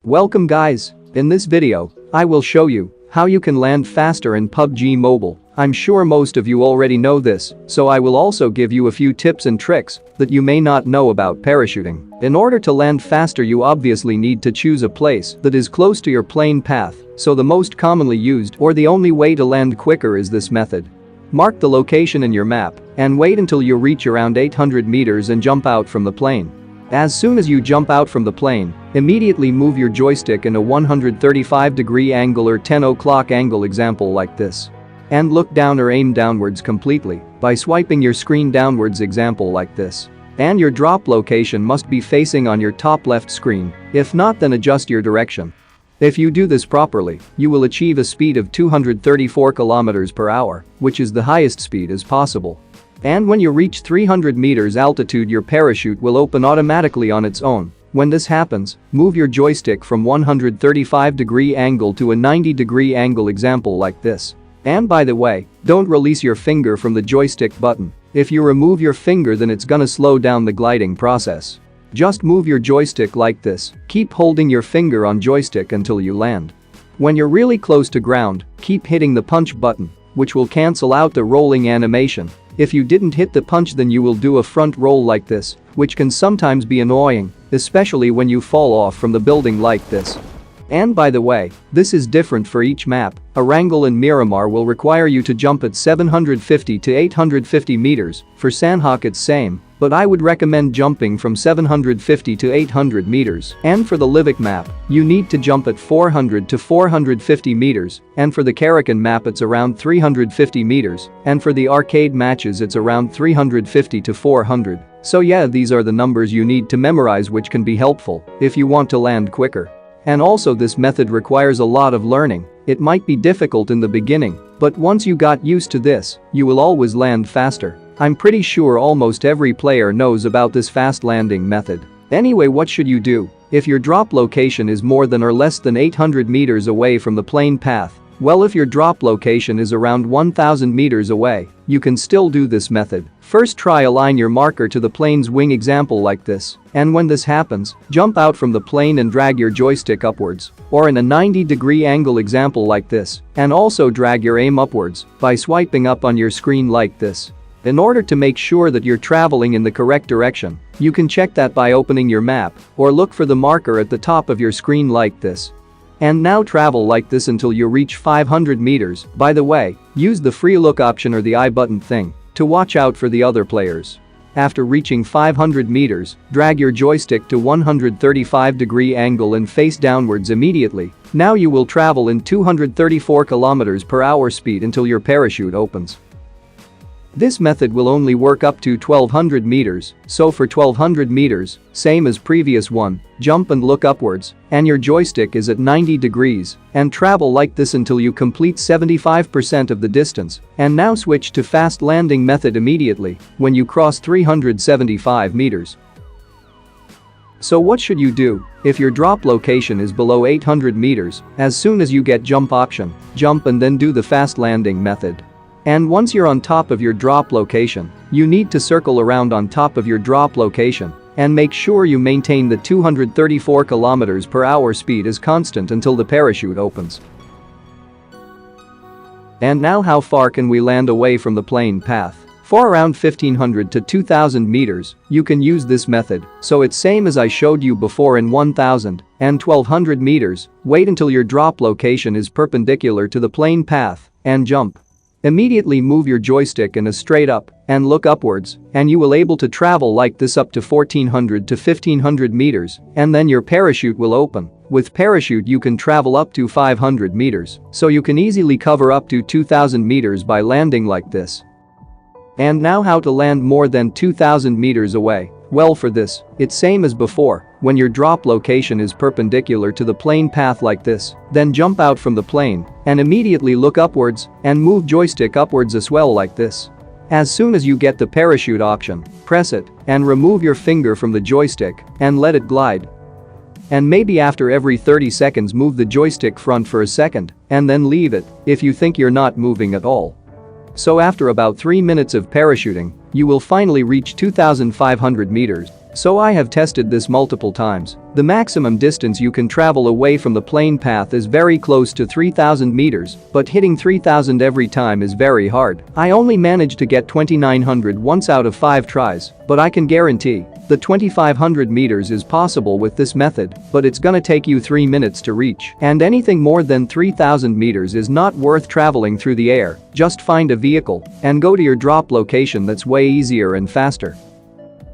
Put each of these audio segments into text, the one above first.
Welcome guys, in this video, I will show you how you can land faster in PUBG Mobile. I'm sure most of you already know this, so I will also give you a few tips and tricks that you may not know about parachuting. In order to land faster, you obviously need to choose a place that is close to your plane path, so the most commonly used or the only way to land quicker is this method. Mark the location in your map and wait until you reach around 800 meters and jump out from the plane. As soon as you jump out from the plane, immediately move your joystick in a 135-degree angle or 10 o'clock angle example like this. And look down or aim downwards completely by swiping your screen downwards example like this. And your drop location must be facing on your top left screen, if not then adjust your direction. If you do this properly, you will achieve a speed of 234 km per hour, which is the highest speed as possible. And when you reach 300 meters altitude, your parachute will open automatically on its own. When this happens, move your joystick from 135-degree angle to a 90-degree angle example like this. And by the way, don't release your finger from the joystick button. If you remove your finger, then it's gonna slow down the gliding process. Just move your joystick like this, keep holding your finger on joystick until you land. When you're really close to ground, keep hitting the punch button, which will cancel out the rolling animation. If you didn't hit the punch, then you will do a front roll like this, which can sometimes be annoying, especially when you fall off from the building like this. And by the way, this is different for each map. Erangel and Miramar will require you to jump at 750 to 850 meters, for Sanhok it's same, but I would recommend jumping from 750 to 800 meters. And for the Livik map, you need to jump at 400 to 450 meters, and for the Karakan map it's around 350 meters, and for the arcade matches it's around 350 to 400. So yeah, these are the numbers you need to memorize, which can be helpful if you want to land quicker. And also, this method requires a lot of learning. It might be difficult in the beginning, but once you got used to this, you will always land faster. I'm pretty sure almost every player knows about this fast landing method. Anyway, what should you do if your drop location is more than or less than 800 meters away from the plane path? Well, if your drop location is around 1000 meters away, you can still do this method. First, try align your marker to the plane's wing example like this, and when this happens, jump out from the plane and drag your joystick upwards, or in a 90-degree angle example like this, and also drag your aim upwards by swiping up on your screen like this. In order to make sure that you're traveling in the correct direction, you can check that by opening your map or look for the marker at the top of your screen like this. And now travel like this until you reach 500 meters. By the way, use the free look option or the I button thing to watch out for the other players. After reaching 500 meters, drag your joystick to 135-degree angle and face downwards immediately. Now you will travel in 234 km per hour speed until your parachute opens. This method will only work up to 1200 meters, so for 1200 meters, same as previous one, jump and look upwards, and your joystick is at 90 degrees, and travel like this until you complete 75% of the distance, and now switch to fast landing method immediately when you cross 375 meters. So what should you do if your drop location is below 800 meters? As soon as you get jump option, jump and then do the fast landing method. And once you're on top of your drop location, you need to circle around on top of your drop location and make sure you maintain the 234 km per hour speed as constant until the parachute opens. And now, how far can we land away from the plane path? For around 1500 to 2000 meters, you can use this method, so it's same as I showed you before. In 1000 and 1200 meters, wait until your drop location is perpendicular to the plane path and jump. Immediately move your joystick in a straight up and look upwards, and you will able to travel like this up to 1400 to 1500 meters, and then your parachute will open. With parachute you can travel up to 500 meters, so you can easily cover up to 2000 meters by landing like this. And now, how to land more than 2000 meters away? Well, for this, it's same as before. When your drop location is perpendicular to the plane path like this, then jump out from the plane and immediately look upwards and move joystick upwards as well like this. As soon as you get the parachute option, press it and remove your finger from the joystick and let it glide. And maybe after every 30 seconds move the joystick front for a second and then leave it if you think you're not moving at all. So after about 3 minutes of parachuting, you will finally reach 2,500 meters. So I have tested this multiple times. The maximum distance you can travel away from the plane path is very close to 3,000 meters, but hitting 3,000 every time is very hard. I only managed to get 2,900 once out of 5 tries, but I can guarantee the 2,500 meters is possible with this method, but it's gonna take you 3 minutes to reach. And anything more than 3,000 meters is not worth traveling through the air. Just find a vehicle and go to your drop location. That's way easier and faster.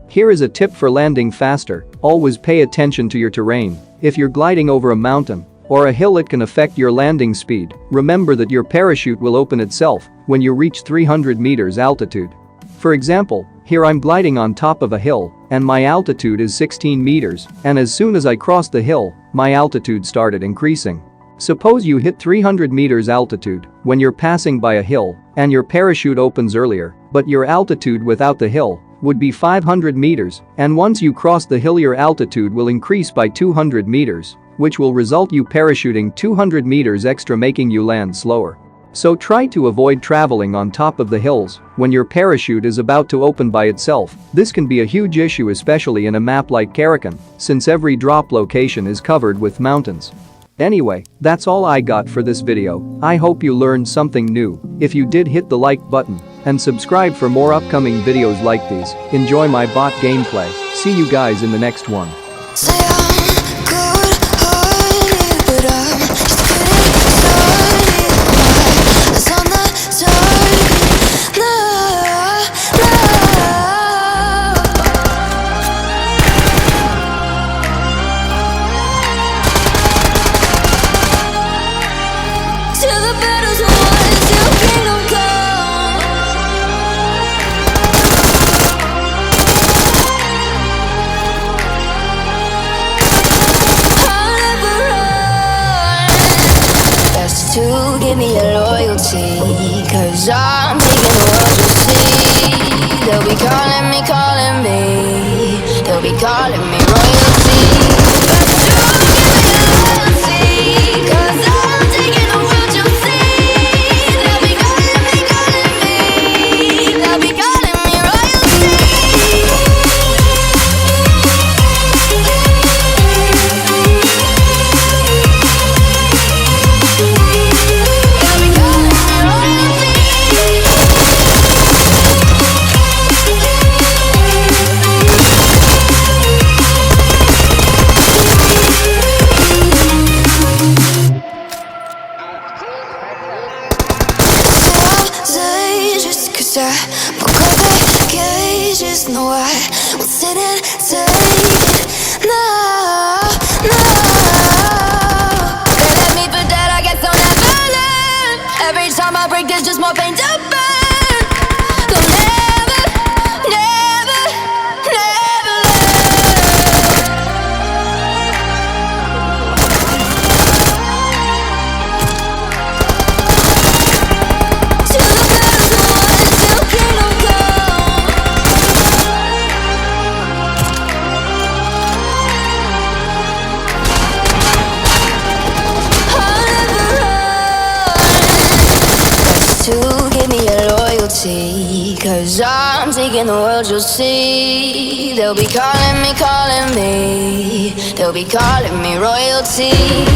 Here is a tip for landing faster. Always pay attention to your terrain. If you're gliding over a mountain or a hill, it can affect your landing speed. Remember that your parachute will open itself when you reach 300 meters altitude. For example, here I'm gliding on top of a hill and my altitude is 16 meters, and as soon as I crossed the hill, my altitude started increasing. Suppose you hit 300 meters altitude when you're passing by a hill and your parachute opens earlier, but your altitude without the hill would be 500 meters, and once you cross the hill your altitude will increase by 200 meters, which will result you parachuting 200 meters extra, making you land slower. So try to avoid traveling on top of the hills when your parachute is about to open by itself. This can be a huge issue, especially in a map like Karakan, since every drop location is covered with mountains. Anyway, that's all I got for this video. I hope you learned something new. If you did, hit the like button and subscribe for more upcoming videos like these. Enjoy my bot gameplay. See you guys in the next one. To give me your loyalty, cause I'm taking the world to see. They'll be calling me, they'll be calling me royalty. But to give me your loyalty, cause I'm taking the world to see. They'll be calling me, they'll be calling me royalty. Just know I won't sit and take it. No, no. They left me for dead, I guess I'll never learn. Every time I break, there's just more pain to burn. They'll never, never, never learn. To the battles won, till kingdom come. To give me your loyalty, cause I'm taking the world, you'll see. They'll be calling me, they'll be calling me royalty.